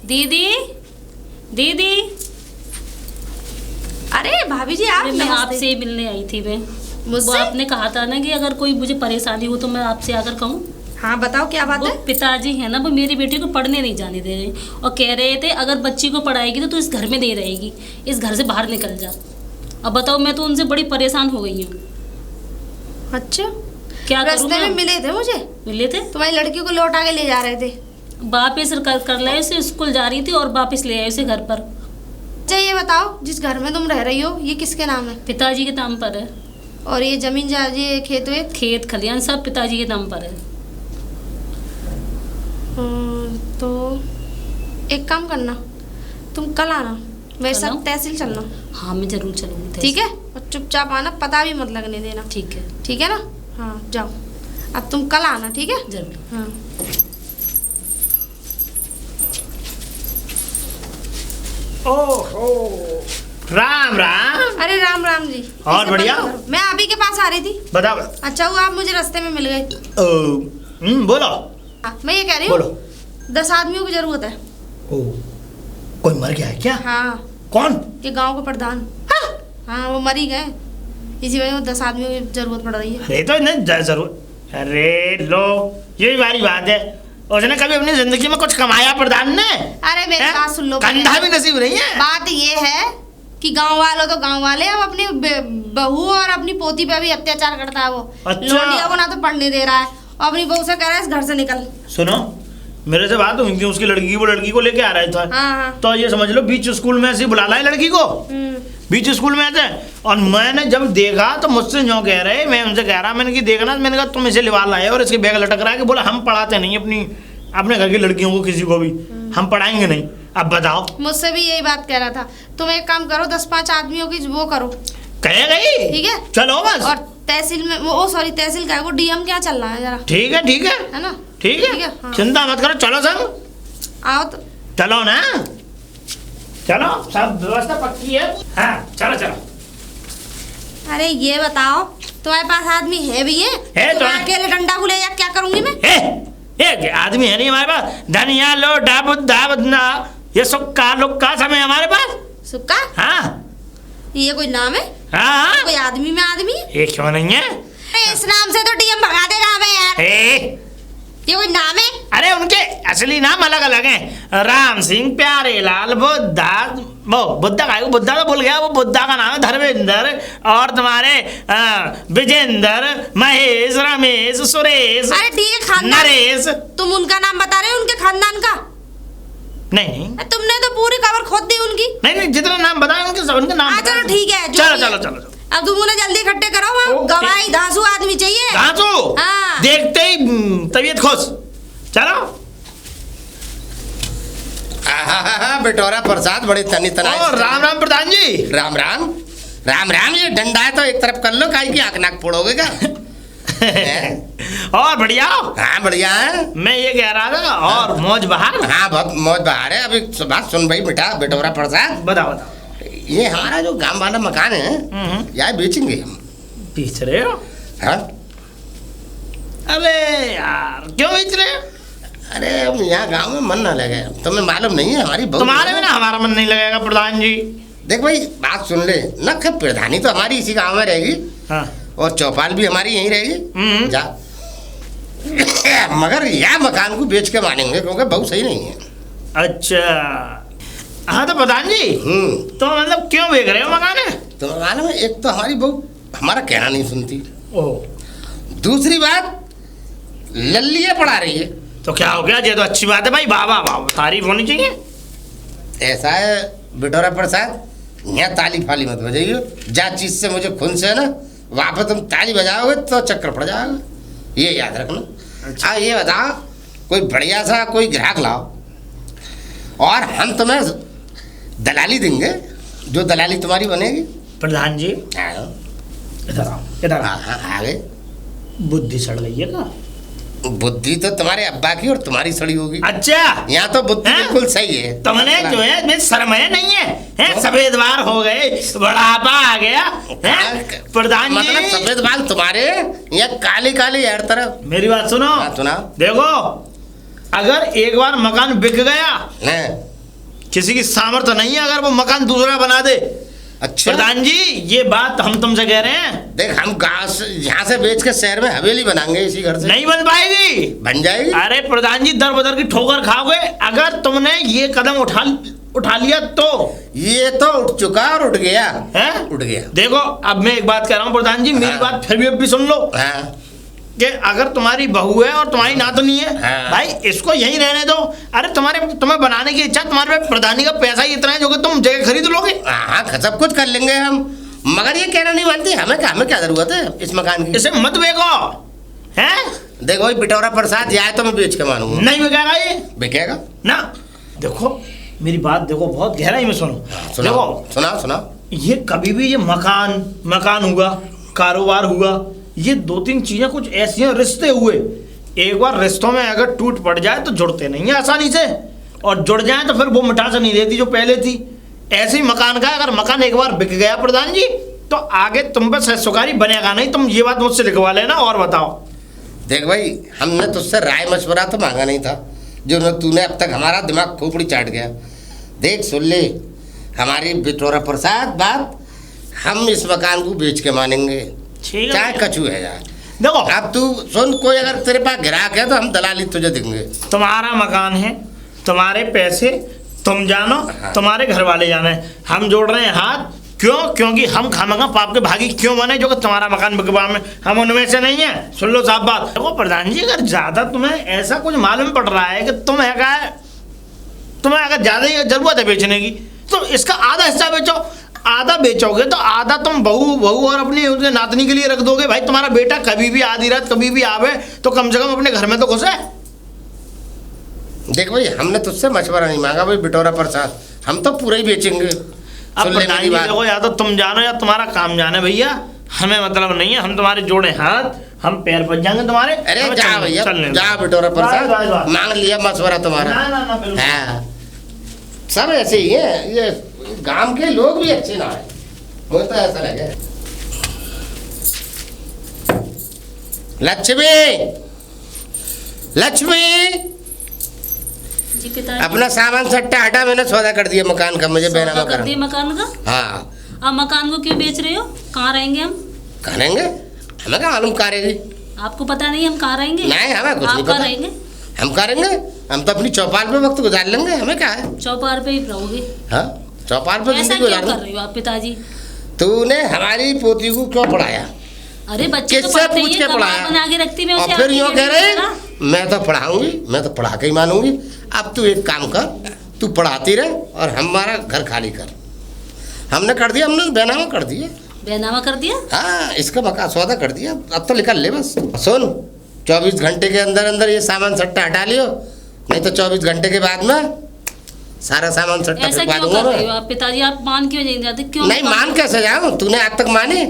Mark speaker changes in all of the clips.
Speaker 1: दीदी दीदी।
Speaker 2: अरे भाभी जी आप।
Speaker 1: मैं आपसे मिलने आई थी। मैं वो आपने कहा था ना कि अगर कोई मुझे परेशानी हो तो मैं आपसे आकर कहूँ।
Speaker 2: हाँ बताओ क्या बात है।
Speaker 1: पिताजी है ना, वो मेरी बेटी को पढ़ने नहीं जाने दे रहे और कह रहे थे अगर बच्ची को पढ़ाएगी तो तू इस घर में नहीं रहेगी, इस घर से बाहर निकल जा। अब बताओ, मैं तो उनसे बड़ी परेशान हो गई हूँ।
Speaker 2: अच्छा,
Speaker 1: क्या करूँ?
Speaker 2: रास्ते में मिले थे, मुझे
Speaker 1: मिले थे।
Speaker 2: तुम्हारी लड़की को लौटा के ले जा रहे थे।
Speaker 1: वापिस कर लाए उसे, स्कूल जा रही थी और वापस ले आए उसे घर पर।
Speaker 2: अच्छा ये बताओ, जिस घर में तुम रह रही हो ये किसके नाम है?
Speaker 1: पिताजी के नाम पर है।
Speaker 2: और ये जमीन ये खेत
Speaker 1: खलियान सब पिताजी के नाम पर है।
Speaker 2: तो एक काम करना, तुम कल आना मेरे साथ तहसील चलना।
Speaker 1: हाँ मैं जरूर चलूंगी।
Speaker 2: ठीक है, और चुपचाप आना, पता भी मत लगने देना।
Speaker 1: ठीक है।
Speaker 2: ठीक है ना? हाँ जाओ, अब तुम कल आना। ठीक है
Speaker 1: जरूर।
Speaker 2: हाँ।
Speaker 3: ओहो, राम राम।
Speaker 2: अरे राम राम जी।
Speaker 3: और बढ़िया।
Speaker 2: मैं आप ही के पास आ रही थी।
Speaker 3: बताओ।
Speaker 2: अच्छा हुआ आप मुझे रास्ते में मिल गए।
Speaker 3: बोलो।
Speaker 2: मैं ये कह रही
Speaker 3: बोलो।
Speaker 2: हूँ 10 आदमियों की जरूरत है।
Speaker 3: ओ, कोई मर गया है क्या?
Speaker 2: हाँ।
Speaker 3: कौन?
Speaker 2: ये गांव के प्रधान। हाँ वो मर ही गए, इसी वजह से 10 आदमियों की जरूरत पड़ रही है।
Speaker 3: अरे तो नहीं जरूर। अरे लो, यही वाली बात है, उसने कभी अपनी जिंदगी में कुछ कमाया प्रधान ने?
Speaker 2: अरे मेरी बात सुन लो।
Speaker 3: कंधा भी नसीब नहीं है।
Speaker 2: बात ये है कि गांव वालों तो गांव वाले, अब अपनी बहू और अपनी पोती पे भी अत्याचार करता है वो।
Speaker 3: अच्छा।
Speaker 2: लौंडिया को ना तो पढ़ने दे रहा है और अपनी बहू से कह रहा है इस घर से निकल।
Speaker 3: सुनो, मेरे से बात हुई थी उसकी लड़की की, वो लड़की को लेके आ रहा था।
Speaker 2: हाँ।
Speaker 3: तो ये समझ लो बीच स्कूल में ऐसे बुला लाए लड़की को, बीच स्कूल में ऐसे। और मैंने जब देखा तो मुझसे जो कह रहे, मैं उनसे कह रहा, मैंने कि देखना, मैंने कहा तुम इसे लिवा लाए और इसके बैग लटक रहा है कि बोला हम पढ़ाते नहीं अपने घर की लड़कियों को, किसी को भी हम पढ़ाएंगे नहीं। अब बताओ।
Speaker 2: मुझसे भी यही बात कह रहा था। तुम एक काम करो, 10-5 आदमियों की वो करो।
Speaker 3: कहे गई?
Speaker 2: ठीक है
Speaker 3: चलो बस।
Speaker 2: और तहसील में वो सॉरी तहसील का है वो, डीएम क्या चल रहा है जरा।
Speaker 3: ठीक है
Speaker 2: ना?
Speaker 3: ठीक है।
Speaker 2: हाँ।
Speaker 3: चिंता मत करो, चलो संग
Speaker 2: आओ तो।
Speaker 3: चलो ना, चलो, सब व्यवस्था पक्की है। हाँ चलो।
Speaker 2: अरे ये बताओ, तुम्हारे पास आदमी है भी है तो अकेले डंडा को ले जा क्या करूंगी मैं?
Speaker 3: एक आदमी है नहीं हमारे पास। धनिया लोटा बुद्धा बदना ये सुक्का लुक्का सब है हमारे पास।
Speaker 2: सुक्का?
Speaker 3: हाँ।
Speaker 2: ये कोई नाम है?
Speaker 3: हाँ।
Speaker 2: कोई आदमी में आदमी?
Speaker 3: ये क्यों नहीं है?
Speaker 2: इस नाम से तो डीएम भगा देगा हमें यार। ये कोई नाम है?
Speaker 3: अरे उनके असली नाम अलग अलग हैं। राम सिंह, प्यारे लाल, बुद्धा, वो बुद्धा का बुद्धा तो भूल गया, वो बुद्धा का नाम है धर्मेंद्र, और तुम्हारे विजेंद्र, महेश, रमेश, सुरेश।
Speaker 2: अरे ठीक है, खानदान
Speaker 3: नरेश।
Speaker 2: तुम उनका नाम बता रहे हो, उनके खानदान का?
Speaker 3: नहीं
Speaker 2: तुमने तो पूरी खबर खोद दी उनकी।
Speaker 3: नहीं, जितने नाम बताए उनके नाम।
Speaker 2: चलो ठीक है,
Speaker 3: चलो।
Speaker 2: अब तुम उन्हें जल्दी इकट्ठे करो, गवाही धांसू आदमी चाहिए।
Speaker 3: धांसू?
Speaker 2: हाँ।
Speaker 3: देखते ही तबीयत खुश। चलो।
Speaker 4: बिटोरा प्रसाद बड़े तनी तनाई।
Speaker 3: राम राम प्रधान जी।
Speaker 4: राम राम। ये डंडा है तो एक तरफ कर लो, काहे की आंख नाक फोड़ोगे क्या?
Speaker 3: और बढ़िया?
Speaker 4: हाँ बढ़िया है।
Speaker 3: मैं ये कह रहा था, और मौज बहार?
Speaker 4: हाँ बहुत मौज बहार है। अभी बात सुन भाई बेटा, बिटोरा प्रसाद
Speaker 3: बताओ।
Speaker 4: ये हमारा जो गांव वाला मकान है यहाँ बेचेंगे हम।
Speaker 3: बेच रहे हो?
Speaker 4: हाँ।
Speaker 3: अबे यार क्यों बेच रहे हो?
Speaker 4: अरे अब यहाँ गांव में मन ना लगे, तुम्हें मालूम नहीं है हमारी बहुत।
Speaker 3: तुम्हारे बिना हमारा मन नहीं लगेगा प्रधान जी।
Speaker 4: देख भाई बात सुन ले ना, प्रधानी तो हमारी इसी गांव में रहेगी। हाँ। और चौपाल भी हमारी यहीं रहेगी। जा मगर यह मकान को बेच के मानेंगे क्योंकि बहुत सही नहीं है।
Speaker 3: अच्छा हाँ तो प्रधान जी तो मतलब क्यों बेच रहे हो मकान है?
Speaker 4: तो मालूम है, एक तो हमारी बहू हमारा कहना नहीं सुनती। दूसरी बात लल्लियाँ पढ़ा रही है।
Speaker 3: तो क्या हो गया? ये तो अच्छी बात है भाई, वाह तारीफ होनी चाहिए।
Speaker 4: ऐसा है बिटोरा प्रसाद, यहाँ ताली फाली मत बजाइए। जा चीज से मुझे खून से है ना, वहाँ पर तुम ताली बजाओगे तो चक्कर पड़ जाएगा, ये याद रखना। अच्छा ये बताओ, कोई बढ़िया सा कोई ग्राहक लाओ और हम तुम्हें दलाली देंगे, जो दलाली तुम्हारी बनेगी।
Speaker 3: प्रधान जी इधर आओ।
Speaker 4: हाँ आगे।
Speaker 3: बुद्धि सड़ गई है का?
Speaker 4: बुद्धि तो तुम्हारे अब्बा की और तुम्हारी सड़ी होगी।
Speaker 3: अच्छा
Speaker 4: यहाँ तो बुद्धि बिल्कुल सही है।
Speaker 3: तुमने जो है शर्म है नहीं है, सफेद बाल हो गए, बुढ़ापा आ गया प्रधान जी।
Speaker 4: मतलब सफेद बाल तुम्हारे या काली काली हर तरफ।
Speaker 3: मेरी बात सुनो।
Speaker 4: सुना।
Speaker 3: देखो अगर एक बार मकान बिक गया किसी की सामर्थ्य नहीं है अगर वो मकान दूसरा बना दे।
Speaker 4: अच्छा
Speaker 3: प्रधान जी ये बात हम तुमसे कह रहे हैं।
Speaker 4: देख, हम गाँव से यहाँ से बेच के शहर में हवेली बनाएंगे इसी घर से।
Speaker 3: नहीं बन पाएगी।
Speaker 4: बन जाएगी।
Speaker 3: अरे प्रधान जी दर बदर की ठोकर खाओगे अगर तुमने ये कदम उठा लिया तो।
Speaker 4: ये तो उठ चुका और उठ गया
Speaker 3: है,
Speaker 4: उठ गया।
Speaker 3: देखो अब मैं एक बात कह रहा हूँ प्रधान जी, मेरी बात फिर भी सुन लो कि अगर तुम्हारी बहू है और तुम्हारी नातनी है, भाई इसको यहीं रहने दो। अरे तुम्हें बनाने की इच्छा, तुम्हारे प्रधानी का पैसा ही इतना है जो कि तुम जगह खरीद लोगे।
Speaker 4: हाँ सब कुछ कर लेंगे हम, मगर ये कहना नहीं मानती। हमें क्या जरूरत है इस मकान की?
Speaker 3: इसे मत बेचो हैं।
Speaker 4: देखो बिटौरा प्रसाद जाए तो मैं बेच के मानूंगा।
Speaker 3: नहीं बिकेगा, ये
Speaker 4: बिकेगा
Speaker 3: ना। देखो मेरी बात देखो, बहुत गहराई में सुनो।
Speaker 4: देखो सुना
Speaker 3: ये कभी भी ये मकान हुआ, कारोबार हुआ, ये 2-3 चीजें कुछ ऐसी हैं। रिश्ते हुए, एक बार रिश्तों में अगर टूट पड़ जाए तो जुड़ते नहीं है आसानी से, और जुड़ जाए तो फिर वो मिठास नहीं रहती जो पहले थी। ऐसे ही मकान का अगर मकान एक बार बिक गया प्रधान जी तो आगे तुम पर सहसुकारी बनेगा नहीं। तुम ये बात मुझसे लिखवा लेना। और बताओ।
Speaker 4: देख भाई, हमने तुझसे राय मशवरा तो मांगा नहीं था, जो तूने अब तक हमारा दिमाग खोपड़ी चाट गया। देख सुन ले हमारी बिटौरा प्रसाद बात, हम इस मकान को बेच के मानेंगे, चाहे कछू है यार।
Speaker 3: देखो
Speaker 4: अब तू सुन, कोई अगर तेरे पास ग्राहक है तो हम दलाली तुझे देंगे।
Speaker 3: तुम्हारा मकान है, तुम्हारे पैसे, तुम जानो। हाँ। तुम्हारे घर वाले जाने, हम जोड़ रहे हैं हाथ। क्यों? क्योंकि हम खामखा पाप के भागी क्यों बने जो कि तुम्हारा मकान बिकवा में हम उनमें से नहीं है। सुन लो साहब बात। देखो प्रधान जी, अगर ज्यादा तुम्हें ऐसा कुछ मालूम पड़ रहा है कि तुम्हें अगर ज्यादा ही जरूरत है बेचने की तो इसका आधा हिस्सा बेचो। आधा बेचोगे तो आधा तुम बहू और अपनी उसके नातनी के लिए रख दोगे। भाई तुम्हारा बेटा कभी भी आधी रात कभी भी आवे तो कम से कम अपने घर में तो घुसे।
Speaker 4: देख भाई, हमने तुझसे मशवरा नहीं मांगा भाई बिटौरा प्रसाद, हम तो पूरा ही बेचेंगे।
Speaker 3: अब प्रधान जी देखो, या तो तुम जानो या तुम्हारा काम जाने भैया, हमें मतलब नहीं है। हम तुम्हारे जोड़े हाथ, हम पैर बच जाएंगे तुम्हारे।
Speaker 4: अरे जा भैया जा बिटौरा प्रसाद, मांग लिया मशवरा तुम्हारा। हाँ सब ऐसे ही है, ये गांव के लोग भी अच्छे ना है, मुझे तो ऐसा लगे। लक्ष्मी
Speaker 1: जी पिताजी,
Speaker 4: अपना सामान सट्टा हटा, मैंने सौदा कर दिया मकान का, मुझे बेनामा
Speaker 1: कर दिया मकान का।
Speaker 4: हाँ।
Speaker 1: अब मकान को क्यों बेच रहे हो? कहाँ रहेंगे हम?
Speaker 4: कहाँ रहेंगे? हमें क्या मालूम कहाँ रहेगी?
Speaker 1: आपको पता नहीं हम कहाँ रहेंगे?
Speaker 4: नहीं हमें कुछ नहीं
Speaker 1: पता।
Speaker 4: रहेंगे हम कहाँ रहेंगे? हम तो अपनी चौपाल पे वक्त गुजार लेंगे, हमें क्या है।
Speaker 1: चौपाल पे ही रहोगे?
Speaker 4: हाँ चौपाल पे
Speaker 1: ऐसा क्यों कर रहे हो आप पिताजी?
Speaker 4: तूने हमारी पोती को क्यों पढ़ाया?
Speaker 1: अरे बच्चे तो पढ़ते ही हैं, कबाब बना के रखती मैं उसे।
Speaker 4: और फिर यूँ कह रहे मैं तो पढ़ाऊंगी, मैं तो पढ़ा के ही मानूंगी। अब तू एक काम कर, तू पढ़ाती रहे और हमारा घर खाली कर। हमने कर दिया, हमने बेनामा कर दिया।
Speaker 1: बेनामा कर दिया?
Speaker 4: हाँ इसका मकान सौदा कर दिया, अब तो निकल ले बस। सुन 24 घंटे के अंदर अंदर ये सामान सट्टा हटा लियो, नहीं तो 24 घंटे के बाद में सारा सामान सट्टा
Speaker 1: ऐसा क्यों कर रहे हो आप पिताजी? आप मान क्यों नहीं जाते? क्यों
Speaker 4: नहीं मान कैसे जाऊँ? तूने आज तक मानी?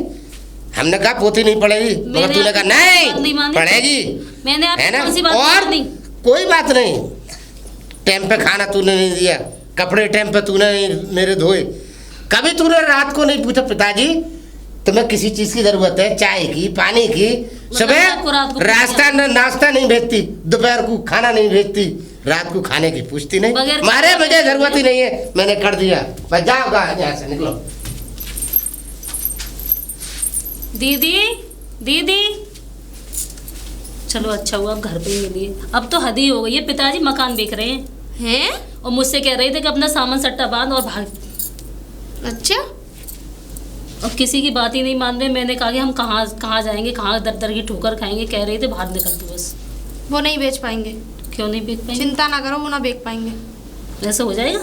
Speaker 4: हमने कहा पोती नहीं पढ़ेगी, मगर तूने कहा नहीं पढ़ेगी।
Speaker 1: मैंने आपकी कौन सी बात
Speaker 4: और कोई बात नहीं। टाइम पे खाना तूने नहीं दिया, कपड़े टाइम पे तूने मेरे धोए, कभी तूने रात को नहीं पूछा पिताजी तुम्हें किसी चीज की जरूरत है, चाय की, पानी की। सुबह रास्ता नाश्ता नहीं भेजती, दोपहर को खाना नहीं भेजती, रात को खाने की पूछती नहीं। मारे मुझे जरूरत ही नहीं है, मैंने कर दिया। बस जाओ यहाँ से निकलो।
Speaker 1: दीदी चलो अच्छा हुआ आप घर पे ही मिलिए। अब तो हद ही हो गई है, पिताजी मकान बेच रहे हैं और मुझसे कह रहे थे कि अपना सामान सट्टा बांध और भाग।
Speaker 2: अच्छा,
Speaker 1: अब किसी की बात ही नहीं मान रहे। मैंने कहा कि हम कहाँ जाएंगे, कहाँ दर दर की ठोकर खाएंगे। कह रहे थे बाहर निकल दो बस।
Speaker 2: वो नहीं बेच पाएंगे।
Speaker 1: क्यों नहीं बेच पाएंगे?
Speaker 2: चिंता ना करो, वो ना बेच पाएंगे।
Speaker 1: ऐसा हो जाएगा?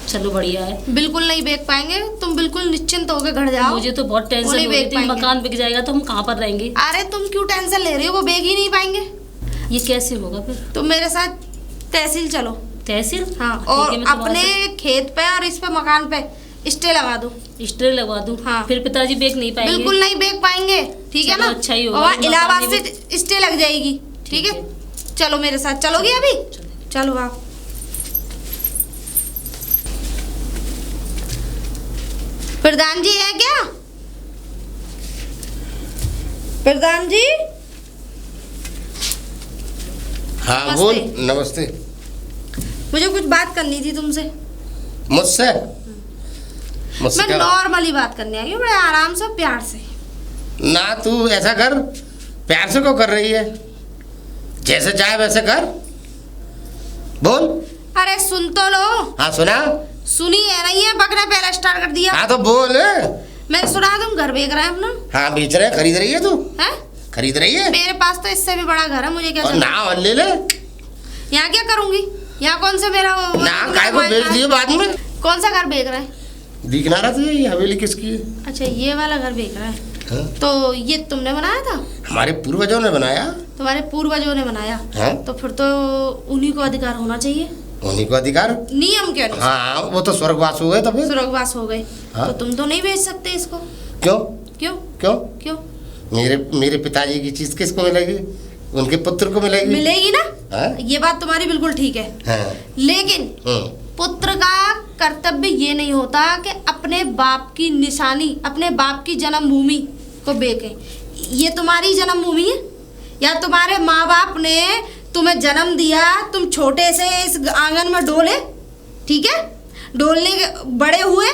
Speaker 1: चलो बढ़िया है।
Speaker 2: बिल्कुल नहीं बेच पाएंगे, तुम बिल्कुल निश्चिंत होकर घर जाओ।
Speaker 1: मुझे तो बहुत टेंशन हो रही थी, मकान बिक जाएगा तो हम कहाँ पर रहेंगे।
Speaker 2: अरे तुम क्यों टेंशन ले रही हो? वो बेच ही नहीं पाएंगे।
Speaker 1: ये कैसे होगा फिर?
Speaker 2: तुम मेरे साथ तहसील चलो।
Speaker 1: तहसील?
Speaker 2: हाँ, और अपने खेत पे और इस पे मकान पे स्टे लगा दो।
Speaker 1: स्टे लगवा दूं? हाँ। फिर पिताजी बेच नहीं पाएंगे?
Speaker 2: बिल्कुल नहीं बेच पाएंगे, ठीक है ना?
Speaker 1: अच्छा ही होगा।
Speaker 2: और इलाहाबाद से स्टे लग जाएगी, ठीक है? चलो मेरे साथ, चलोगी अभी? चलो आप। प्रधान जी है क्या? प्रधान जी?
Speaker 4: हाँ बोल। नमस्ते।
Speaker 2: मुझे कुछ बात करनी थी तुमसे।
Speaker 4: मुझसे
Speaker 2: मैं
Speaker 4: क्या?
Speaker 2: नॉर्मली बात करने आई हूँ, बड़े आराम से प्यार से।
Speaker 4: ना तू ऐसा कर, प्यार से क्यों कर रही है? जैसे चाहे वैसे कर, बोल।
Speaker 2: अरे सुन तो लो।
Speaker 4: हाँ सुना।
Speaker 2: सुनी है नहीं है, बकरा पहला स्टार्ट कर दिया।
Speaker 4: हाँ तो बोल।
Speaker 2: मैंने सुना तुम घर बेच रहे हैं अपना।
Speaker 4: हाँ बेच रहे, खरीद रही है तू?
Speaker 2: हैं?
Speaker 4: खरीद रही है?
Speaker 2: मेरे पास तो इससे भी बड़ा घर है, मुझे क्या
Speaker 4: और ना ले ले।
Speaker 2: यहाँ क्या करूंगी? यहाँ कौन सा मेरा
Speaker 4: ना काय को बेच दिए बाद में।
Speaker 2: कौन सा घर बेच रहा है?
Speaker 4: दिखना रहा तुझे ये हवेली किसकी है?
Speaker 2: अच्छा ये वाला घर बेच रहा है।
Speaker 4: हाँ?
Speaker 2: तो ये तुमने बनाया था?
Speaker 4: हमारे पूर्वजों ने बनाया।
Speaker 2: तुम्हारे पूर्वजों ने बनाया?
Speaker 4: हाँ?
Speaker 2: तो फिर तो उन्हीं को अधिकार होना चाहिए।
Speaker 4: उन्हीं को अधिकार,
Speaker 2: नियम के अनुसार।
Speaker 4: हाँ वो तो स्वर्गवास हो गए तब।
Speaker 2: स्वर्गवास हो गए।
Speaker 4: हाँ?
Speaker 2: तो तुम तो नहीं बेच सकते इसको।
Speaker 4: क्यों?
Speaker 2: क्यों?
Speaker 4: क्यों?
Speaker 2: क्यों?
Speaker 4: मेरे पिताजी की चीज किसको मिलेगी? उनके पुत्र को मिलेगी।
Speaker 2: मिलेगी ना?
Speaker 4: हाँ?
Speaker 2: ये बात तुम्हारी बिल्कुल ठीक है।
Speaker 4: हाँ।
Speaker 2: लेकिन पुत्र का कर्तव्य ये नहीं होता कि अपने बाप की निशानी, अपने बाप की जन्मभूमि को बेचे। ये तुम्हारी जन्मभूमि है या तुम्हारे माँ बाप ने तुम्हें जन्म दिया, तुम छोटे से इस आंगन में डोले, ठीक है, डोलने के बड़े हुए,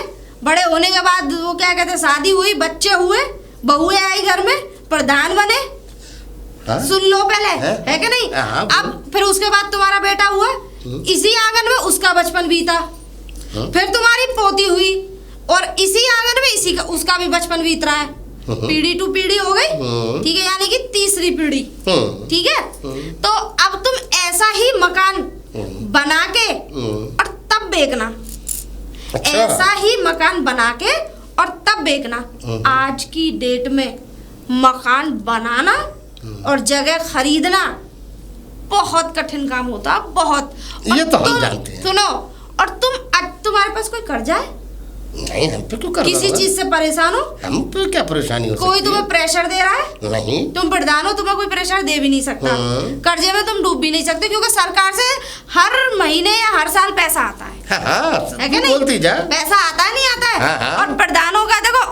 Speaker 2: बड़े होने के बाद वो क्या कहते हैं, शादी हुई, बच्चे हुए, बहुएं आई घर में, प्रधान बने।
Speaker 4: हाँ?
Speaker 2: सुन लो पहले, है कि नहीं?
Speaker 4: हाँ,
Speaker 2: अब फिर उसके बाद तुम्हारा बेटा हुआ, इसी आंगन में उसका बचपन बीता। फिर तुम्हारी पोती हुई और इसी आंगन में इसी का उसका भी बचपन बीत रहा है। पीढ़ी टू पीढ़ी हो गई, ठीक है, यानी कि तीसरी पीढ़ी, ठीक है। तो अब तुम ऐसा ही मकान बना के और तब बेचना।
Speaker 4: अच्छा।
Speaker 2: ऐसा ही मकान बना के और तब बेचना। आज की डेट में मकान बनाना और जगह खरीदना बहुत कठिन काम होता है, बहुत।
Speaker 4: ये तो हम जानते हैं।
Speaker 2: सुनो, और तुम्हारे पास कोई कर्जा है?
Speaker 4: नहीं, हम पे क्यों कर रहा
Speaker 2: किसी
Speaker 4: है?
Speaker 2: चीज से परेशान हो?
Speaker 4: हम पे क्या परेशानी हो
Speaker 2: कोई
Speaker 4: सकती
Speaker 2: तुम्हें
Speaker 4: है?
Speaker 2: प्रेशर दे रहा है?
Speaker 4: नहीं।
Speaker 2: तुम प्रधान हो, तुम्हें कोई प्रेशर दे भी नहीं सकता। कर्जे में तुम डूब भी नहीं सकते क्योंकि सरकार से हर महीने या हर साल पैसा आता है।
Speaker 4: हाँ,
Speaker 2: है कि नहीं?
Speaker 4: बोलती जा।
Speaker 2: पैसा आता है, नहीं आता है।
Speaker 4: हाँ।
Speaker 2: और प्रधानों का देखो,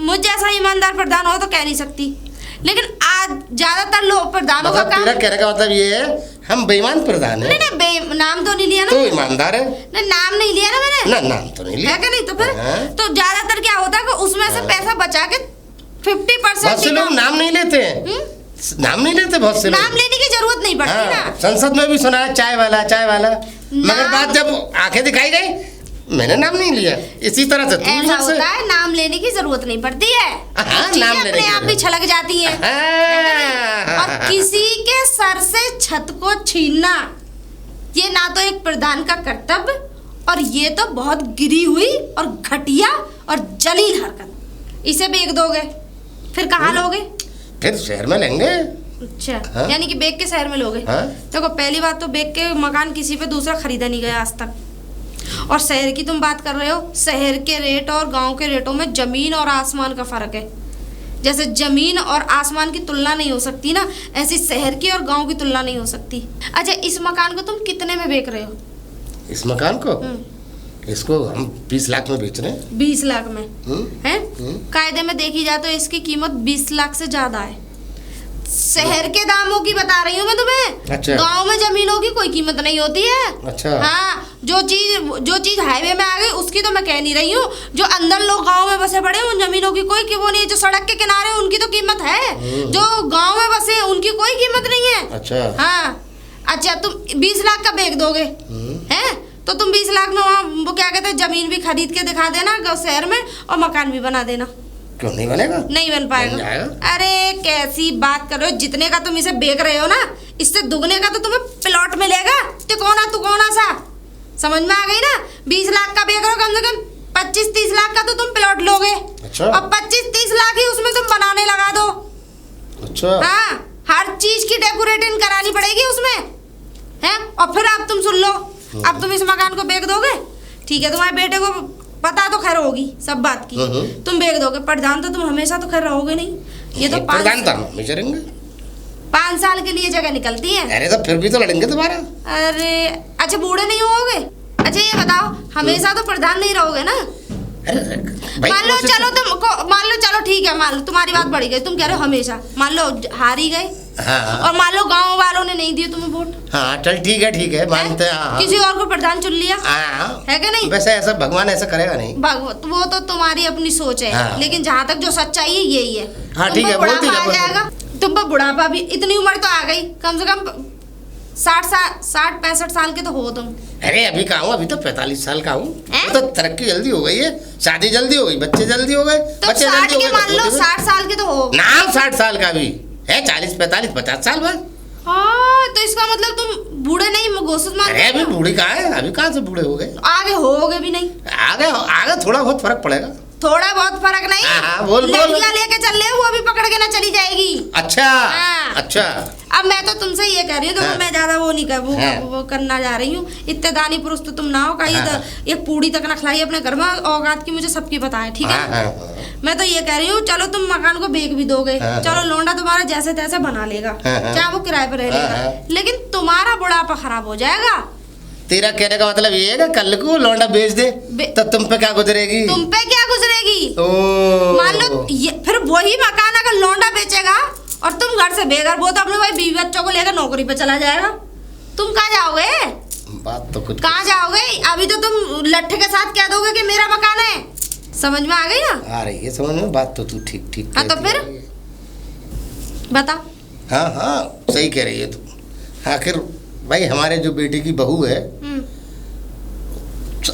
Speaker 2: मुझ जैसा ईमानदार प्रधान हो तो कह नहीं सकती, लेकिन आज ज्यादातर लोग प्रधानों का
Speaker 4: मतलब
Speaker 2: काम।
Speaker 4: तेरा कहने का मतलब ये है हम बेईमान प्रधान है?
Speaker 2: नहीं, नाम तो नहीं लिया ना।
Speaker 4: तो ईमानदार है
Speaker 2: नहीं, नाम नहीं लिया ना मैंने।
Speaker 4: ना, नाम तो नहीं लिया
Speaker 2: है कि नहीं? तो फिर
Speaker 4: हाँ।
Speaker 2: तो ज्यादातर क्या होता है कि उसमें से पैसा बचा के 50%
Speaker 4: बहुत से लोग नाम नहीं लेते हैं। नाम नहीं लेते बहुत से लोग।
Speaker 2: नाम लेने की जरूरत नहीं पड़ती
Speaker 4: हाँ,
Speaker 2: ना।
Speaker 4: संसद में भी सुना है चाय वाला, चाय वाला, मगर बात जब आंखें दिखाई गई मैंने नाम नहीं लिया। इसी तरह से तू
Speaker 2: ऐसा होता है, नाम लेने की जरूरत नहीं पड़ती है।
Speaker 4: हाँ,
Speaker 2: चीजें
Speaker 4: नाम लेने
Speaker 2: अपने
Speaker 4: की
Speaker 2: आप भी छलक जाती हैं। और किसी के सर से छत को छीनना ये ना तो एक प्रधान का कर्तव्य, और ये तो बहुत गिरी हुई और घटिया और जलील हरकत। इसे बेच दोगे फिर कहाँ लोगे?
Speaker 4: फिर शहर में लेंगे।
Speaker 2: अच्छा,
Speaker 4: हाँ?
Speaker 2: यानी कि बेच के शहर में लोगे।
Speaker 4: हाँ?
Speaker 2: देखो, पहली बात तो बेच के मकान किसी पे दूसरा खरीदा नहीं गया आज तक। और शहर की तुम बात कर रहे हो, शहर के रेट और गांव के रेटों में जमीन और आसमान का फर्क है। जैसे जमीन और आसमान की तुलना नहीं हो सकती ना, ऐसी शहर की और गांव की तुलना नहीं हो सकती। अच्छा, इस मकान को तुम कितने में बेच रहे हो?
Speaker 4: इस मकान को इसको हम 20 लाख में बेच रहे हैं।
Speaker 2: 20 लाख में है? कायदे में देखी जाए तो इसकी कीमत 20 लाख से ज्यादा है। शहर के दामों की बता रही हूँ मैं तुम्हें।
Speaker 4: अच्छा।
Speaker 2: गांव में जमीनों की कोई कीमत नहीं होती है।
Speaker 4: अच्छा।
Speaker 2: हाँ, जो चीज हाईवे में आ गई उसकी तो मैं कह नहीं रही हूँ। जो अंदर लोग गांव में बसे पड़े उन जमीनों की कोई वो नहीं है। जो सड़क के किनारे उनकी तो कीमत है, जो गांव में बसे हैं उनकी कोई कीमत नहीं है।
Speaker 4: अच्छा।
Speaker 2: हाँ, अच्छा, तुम 20 लाख का बेच दोगे हैं? तो तुम 20 लाख में वहाँ वो क्या कहते हैं, जमीन भी खरीद के दिखा देना शहर में और मकान भी बना देना।
Speaker 4: क्यों नहीं बनेगा?
Speaker 2: नहीं बन पाएगा। अरे कैसी बात कर रहे हो? जितने का तुम इसे बेच रहे हो ना, इससे दुगने का तो तुम्हें प्लॉट मिलेगा। तिकोना सा, समझ में आ गई ना? 20 लाख का बेच रहे हो, कम से कम 25-30 लाख का तो तुम प्लॉट लोगे।
Speaker 4: अच्छा।
Speaker 2: और 25-30 लाख ही उसमें तुम बनाने लगा दो।
Speaker 4: अच्छा।
Speaker 2: हाँ, हर चीज की डेकोरेटिंग करानी पड़ेगी उसमें, है? और फिर अब तुम सुन लो, अब तुम इस मकान को बेच दोगे, ठीक है, तुम्हारे बेटे को पता तो खैर होगी सब बात की, तुम बेच दोगे। प्रधान तो तुम हमेशा तो खैर रहोगे नहीं। ये तो
Speaker 4: प्रधान तो हम हमेशा रहेंगे।
Speaker 2: 5 साल के लिए जगह निकलती है।
Speaker 4: अरे तो फिर भी तो लड़ेंगे तुम्हारा।
Speaker 2: अरे अच्छा, बूढ़े नहीं होगे? अच्छा ये बताओ, हमेशा तो प्रधान नहीं रहोगे ना? मान लो चलो ठीक है, मान लो तुम्हारी बात बढ़ी गई, तुम कह रहे हो हमेशा, मान लो हार ही गए,
Speaker 4: हाँ।
Speaker 2: और मान लो गांव वालों ने नहीं दिए तुम्हें वोट,
Speaker 4: हाँ चल ठीक है मानते हैं। हाँ
Speaker 2: किसी और को प्रधान चुन लिया,
Speaker 4: हाँ
Speaker 2: है कि नहीं?
Speaker 4: वैसे ऐसा भगवान ऐसा करेगा नहीं।
Speaker 2: भगवत वो तो तुम्हारी अपनी सोच है,
Speaker 4: हाँ।
Speaker 2: लेकिन जहाँ तक जो सच्चाई है यही है।
Speaker 4: हाँ,
Speaker 2: तुम
Speaker 4: ठीक
Speaker 2: पर
Speaker 4: है, बोलती
Speaker 2: बुढ़ापा
Speaker 4: जा,
Speaker 2: आ
Speaker 4: बोलती
Speaker 2: जाएगा, तुम पर बुढ़ापा भी, इतनी उम्र तो आ गई, कम से कम 60-65 साल के तो हो तुम।
Speaker 4: अरे अभी कहाँ हूँ, अभी तो 45 साल का हूँ।
Speaker 2: हैं?
Speaker 4: वो तो तरक्की जल्दी हो गई है, शादी जल्दी हो गई, बच्चे जल्दी हो गए,
Speaker 2: तो
Speaker 4: बच्चे
Speaker 2: 60
Speaker 4: जल्दी हो
Speaker 2: के
Speaker 4: गए,
Speaker 2: मान लो, 60 साल के तो हो।
Speaker 4: नाम 60 साल का भी है, 40 45 50 साल बाद।
Speaker 2: हाँ, तो इसका मतलब तुम बूढ़े नहीं घोषित मान
Speaker 4: अरे अभी बूढ़ी कहाँ है, अभी कहाँ से बूढ़े हो गए।
Speaker 2: आगे होगे भी नहीं,
Speaker 4: आगे थोड़ा बहुत फर्क पड़ेगा।
Speaker 2: थोड़ा बहुत फर्क नहीं।
Speaker 4: हाँ, बोल।
Speaker 2: लड़कियां लेके चल रहे वो भी पकड़ के ना चली जाएगी।
Speaker 4: अच्छा
Speaker 2: हाँ।
Speaker 4: अच्छा।
Speaker 2: अब मैं तो तुमसे ये कह रही हूँ,
Speaker 4: हाँ।
Speaker 2: मैं ज्यादा वो नहीं कर
Speaker 4: हाँ।
Speaker 2: वो करना जा रही हूँ, इतने दानी पुरुष तो तुम ना हो, कहीं
Speaker 4: हाँ।
Speaker 2: एक पूड़ी तक ना खिलाई अपने घर में, औकात की मुझे सबकी पता है, ठीक है?
Speaker 4: हाँ, हाँ,
Speaker 2: मैं तो ये कह रही हूँ, चलो तुम मकान को बेच भी दोगे,
Speaker 4: हाँ।
Speaker 2: चलो लौंडा तुम्हारा जैसे तैसे बना लेगा,
Speaker 4: हाँ।
Speaker 2: चाहे वो किराए पर रह
Speaker 4: हाँ।
Speaker 2: लेगा, लेकिन तुम्हारा बुढ़ापा खराब हो जाएगा।
Speaker 4: तेरा कहने का मतलब ये है कि कल को लौंडा बेच दे तो तुम पे क्या गुजरेगी?
Speaker 2: तुम पे क्या गुजरेगी?
Speaker 4: ओ
Speaker 2: मान लो ये फिर वही मकान अगर लौंडा बेचेगा और तुम घर से बेघर, वो तो अपने भाई बीवी बच्चों को लेकर नौकरी पे चला जाएगा, तुम कहाँ जाओगे?
Speaker 4: बात तो कुछ
Speaker 2: कहाँ जाओगे? अभी तो तुम लट्ठे के साथ कह दोगे कि मेरा मकान है, समझ में आ गई ना?
Speaker 4: आ रही है समझ में, बात तो तू ठीक
Speaker 2: हाँ, तो
Speaker 4: कहती
Speaker 2: फिर?
Speaker 4: है।
Speaker 2: बता।
Speaker 4: हाँ सही कह रही है तू। आखिर भाई हमारे जो बेटी की बहू है,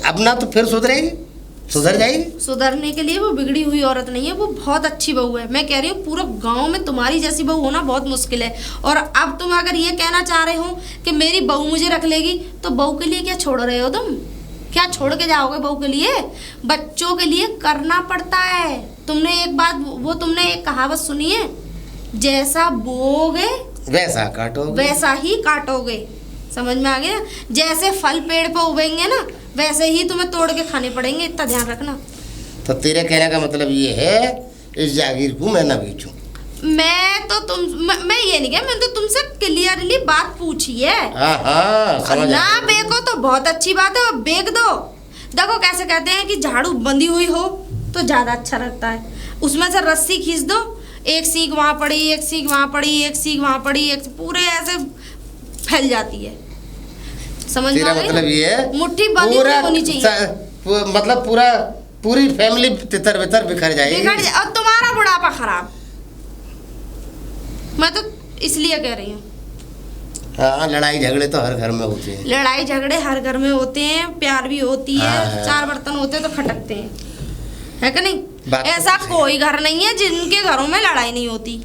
Speaker 4: अब ना तो फिर सुधर जाएगी।
Speaker 2: सुधरने के लिए वो बिगड़ी हुई औरत नहीं है, वो बहुत अच्छी बहू है। मैं कह रही हूँ पूरा गांव में तुम्हारी जैसी बहू होना बहुत मुश्किल है, और अब तुम अगर ये कहना चाह रहे हो कि मेरी बहू मुझे रख लेगी, तो बहू के लिए क्या छोड़ रहे हो तुम? क्या छोड़ के जाओगे बहू के लिए? बच्चों के लिए करना पड़ता है। तुमने एक बात, वो तुमने एक कहावत सुनी है, जैसा बोओगे
Speaker 4: वैसा काटोगे,
Speaker 2: वैसा ही काटोगे, समझ में आ गया? जैसे फल पेड़ पे उगेंगे ना, वैसे ही तुम्हें तोड़ के खाने पड़ेंगे, इतना ध्यान रखना।
Speaker 4: तो तेरे कहने का मतलब ये है इस जागीर को मैं ना बेचूं?
Speaker 2: मैं ये नहीं कह, मैं तो तुमसे क्लियरली बात पूछी है।
Speaker 4: हाँ समझ
Speaker 2: ना
Speaker 4: आया।
Speaker 2: बेको तो बहुत अच्छी बात है, और बेच दो। देखो कैसे कहते हैं कि झाड़ू बंधी हुई हो तो ज्यादा अच्छा लगता है, उसमें से रस्सी खींच दो, एक सीख वहां पड़ी, एक सीख वहां पड़ी, एक सीख वहां पड़ी, एक पूरे ऐसे फैल जाती है, समझ में
Speaker 4: तेरा
Speaker 2: आ गई?
Speaker 4: मतलब ये है
Speaker 2: मुट्ठी बंधी हुई होनी चाहिए,
Speaker 4: मतलब पूरी फैमिली तितर बितर बिखर जाएगी।
Speaker 2: बिगड़ जाए और तुम्हारा बुढ़ापा खराब। मैं तो इसलिए कह रही हूँ,
Speaker 4: हाँ लड़ाई झगड़े तो हर घर में होते हैं।
Speaker 2: लड़ाई झगड़े हर घर में होते हैं, प्यार भी होती है,
Speaker 4: हाँ।
Speaker 2: 4 बर्तन होते हैं तो खटकते हैं, है कि नहीं?
Speaker 4: बात तो
Speaker 2: ऐसा
Speaker 4: सही
Speaker 2: कोई घर नहीं है जिनके घरों में लड़ाई नहीं होती,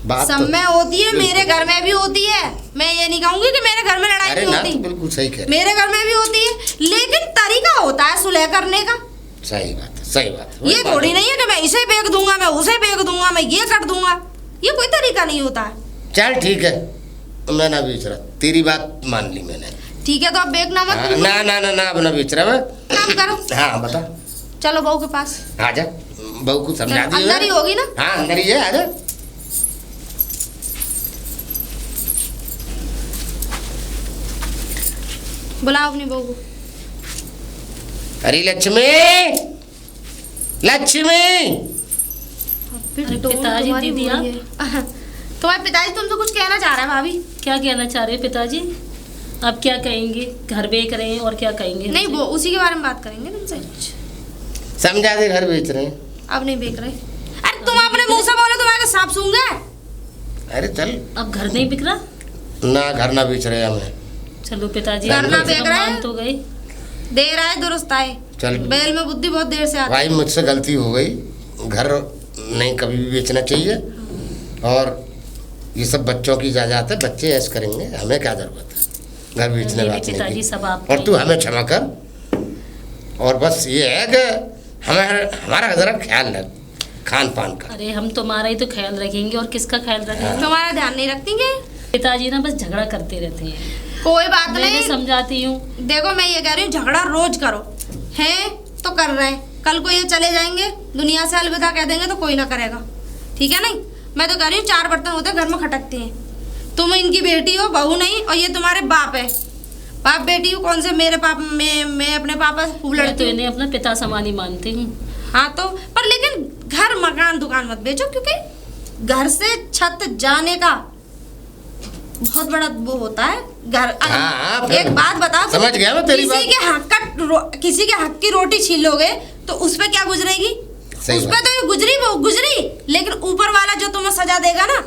Speaker 4: बात
Speaker 2: सब
Speaker 4: तो
Speaker 2: में होती है, मेरे घर में भी होती है। मैं ये नहीं कहूंगी कि मेरे घर में लड़ाई
Speaker 4: अरे
Speaker 2: नहीं
Speaker 4: ना
Speaker 2: होती,
Speaker 4: तो बिल्कुल सही कह रही।
Speaker 2: मेरे घर में भी होती है, लेकिन तरीका होता है सुलह करने का।
Speaker 4: सही बात है, सही बात है।
Speaker 2: ये थोड़ी नहीं है कि मैं इसे बेच दूंगा, मैं उसे बेच दूंगा, मैं ये कर दूंगा, ये कोई तरीका नहीं होता है।
Speaker 4: चल ठीक है, मैं ना बेच रहा, तेरी बात मान ली मैंने।
Speaker 2: ठीक है, तो अब बेचना मत।
Speaker 4: हाँ, ना अब ना बेच रहा मैं।
Speaker 2: काम करो,
Speaker 4: हाँ बता।
Speaker 2: चलो बहू के पास।
Speaker 4: आजा, बहू को समझा दियो।
Speaker 2: अंदर ही होगी ना?
Speaker 4: हाँ अंदर ही है, आजा।
Speaker 2: बुलाओ अपनी बहू को।
Speaker 4: अरे लक्ष्मी,
Speaker 1: अरे पिताजी, दीदी आप?
Speaker 2: तुम्हारे पिताजी तुमसे कुछ कहना चाह रहे हैं भाभी।
Speaker 1: क्या कहना चाह रहे हैं पिताजी? आप क्या कहेंगे? घर बेच रहे हैं और क्या कहेंगे?
Speaker 2: नहीं, वो उसी के बारे में बात करेंगे तुमसे।
Speaker 4: समझा दे, घर बेच रहे हैं।
Speaker 2: अब नहीं बेच रहे। अरे तुम अपने मुंह से बोलो, तुम्हारे सांप सूंघे।
Speaker 4: अरे चल,
Speaker 1: अब घर नहीं बिक रहा?
Speaker 4: ना घर ना बेच रहे हमें।
Speaker 1: चलो पिताजी,
Speaker 2: घर ना
Speaker 1: कम से
Speaker 2: बेच
Speaker 1: कम
Speaker 2: रहे हैं?
Speaker 1: मान तो गए।
Speaker 2: देर आए दुरुस्त आए।
Speaker 4: चल
Speaker 2: बैल में बुद्धि बहुत देर से आती है।
Speaker 4: भाई, मुझसे गलती हो गई, घर नहीं कभी भी बेचना चाहिए, और ये सब बच्चों की इजाजत है, बच्चे ऐश करेंगे, हमें क्या जरूरत है घर बेचने
Speaker 1: मेरे
Speaker 4: बात
Speaker 1: पिताजी
Speaker 4: नहीं
Speaker 1: सब
Speaker 4: की।
Speaker 1: आपके
Speaker 4: और तू हमें क्षमा कर, और बस ये है कि हमारा जरा ख्याल रख खान पान का।
Speaker 1: अरे हम तुम्हारा ही तो ख्याल रखेंगे, और किसका ख्याल रखेंगे?
Speaker 2: तुम्हारा ध्यान नहीं रखेंगे।
Speaker 1: पिताजी ना बस झगड़ा करते रहते हैं,
Speaker 2: कोई बात
Speaker 1: मैं
Speaker 2: नहीं,
Speaker 1: समझाती हूँ।
Speaker 2: देखो मैं ये कह रही हूँ, झगड़ा रोज करो हैं तो कर रहे हैं, कल को ये चले जाएंगे, दुनिया से अलविदा कह देंगे तो कोई ना करेगा, ठीक है? नहीं, मैं तो कह रही हूँ 4 बर्तन होते हैं घर में खटकते हैं। तुम इनकी बेटी हो, बहू नहीं, और ये तुम्हारे बाप है। बाप बेटी हो, कौन से मेरे पाप मैं अपने पापा से खूब
Speaker 1: मैं तो
Speaker 2: लड़ती हूँ।
Speaker 1: इन्हें अपना पिता समान ही मानती हूँ।
Speaker 2: हाँ तो पर लेकिन घर मकान दुकान मत बेचो, क्योंकि घर से छत जाने का बहुत बड़ा वो होता है घर।
Speaker 4: हाँ, फिर
Speaker 2: एक बात बताओ,
Speaker 4: समझ गया मैं तेरी बात।
Speaker 2: किसी के हक की रोटी छीन लोगे तो उस पे क्या गुजरेगी? उस पे तो ये गुजरी वो गुजरी, लेकिन ऊपर वाला जो तुम्हें सजा देगा ना,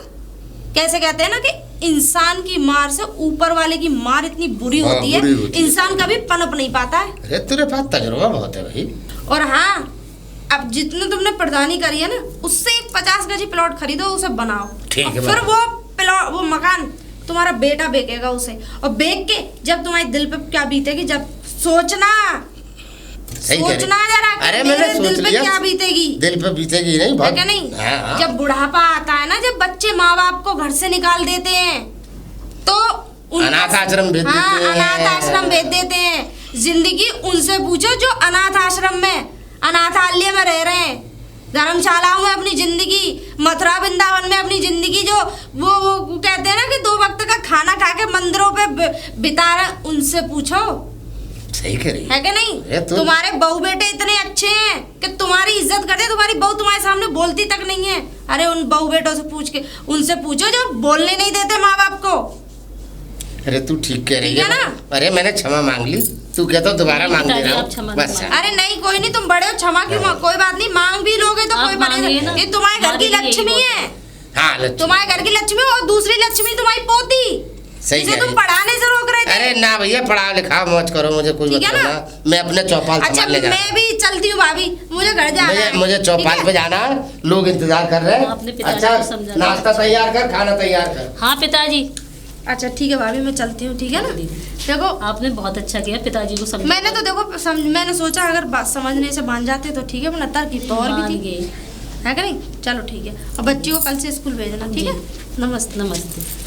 Speaker 2: कैसे कहते हैं ना कि इंसान की मार से ऊपर वाले की मार इतनी बुरी होती है, इंसान कभी पनप नहीं पाता है।
Speaker 4: अरे तेरे पास तजुर्बा बहुत है भाई।
Speaker 2: और हाँ, अब जितने तुमने प्रधानी करी है ना, उससे एक 50 गज प्लॉट खरीदो, उसे बनाओ,
Speaker 4: ठीक है,
Speaker 2: फिर वो प्लॉट वो मकान तुम्हारा बेटा बेचेगा उसे, और बेच के जब तुम्हारे दिल पे क्या बीतेगी, जब सोचना सोचना जरा,
Speaker 4: अरे मैंने सोच
Speaker 2: दिल पे
Speaker 4: लिया,
Speaker 2: क्या बीतेगी,
Speaker 4: दिल पे बीतेगी नहीं बहुत,
Speaker 2: नहीं।
Speaker 4: हाँ।
Speaker 2: जब बुढ़ापा आता है ना, जब बच्चे माँ बाप को घर से निकाल देते हैं तो
Speaker 4: अनाथ आश्रम भेज देते हैं।
Speaker 2: अनाथ आश्रम भेज देते हैं। जिंदगी उनसे पूछो जो अनाथ आश्रम में, अनाथालय में रह रहे हैं, धर्मशालाओं में अपनी जिंदगी, मथुरा वृंदावन में अपनी जिंदगी, जो वो कहते हैं ना कि 2 वक्त का खाना खा के मंदिरों पे बिता रहे, उनसे पूछो।
Speaker 4: सही कह रही
Speaker 2: है कि नहीं? तुम्हारे बहू बेटे इतने अच्छे हैं कि तुम्हारी इज्जत करते, तुम्हारी बहू तुम्हारे सामने बोलती तक नहीं है। अरे उन बहू बेटों से पूछ के, उनसे पूछो जो बोलने नहीं देते माँ बाप को।
Speaker 4: अरे तू ठीक कह रही है
Speaker 2: ना?
Speaker 4: अरे मैंने क्षमा मांग ली, तू कहता दोबारा मांग दे रहा हूँ बस।
Speaker 2: अरे नहीं, कोई नहीं, तुम बड़े हो, क्षमा क्यों? कोई बात नहीं, मांग भी लोगे तो कोई बात नहीं। ये तुम्हारे घर की लक्ष्मी है।
Speaker 4: हाँ,
Speaker 2: तुम्हारे घर की लक्ष्मी, और दूसरी लक्ष्मी तुम्हारी पोती, जिसे तुम पढ़ाने से रोक रहे थे।
Speaker 4: अरे ना भैया, पढ़ा लिखा मौज करो, मुझे कोई मतलब ना, मैं अपने चौपाल संभालने जा रहा हूं।
Speaker 2: मैं भी चलती हूँ भाभी, मुझे घर जाना है।
Speaker 4: मुझे चौपाल पे जाना है, लोग इंतजार कर रहे हैं। अच्छा, नाश्ता तैयार कर, खाना तैयार कर।
Speaker 1: हाँ पिताजी।
Speaker 2: अच्छा ठीक है भाभी, मैं चलती हूँ, ठीक है ना? देखो
Speaker 1: आपने बहुत अच्छा किया, पिताजी को समझा।
Speaker 2: मैंने तो देखो मैंने सोचा अगर बात समझने से मान जाते तो ठीक है, वरना तरकीब तो और भी थी, है कि नहीं? चलो ठीक है, और बच्ची को कल से स्कूल भेजना, ठीक है? नमस्ते।
Speaker 1: नमस्ते।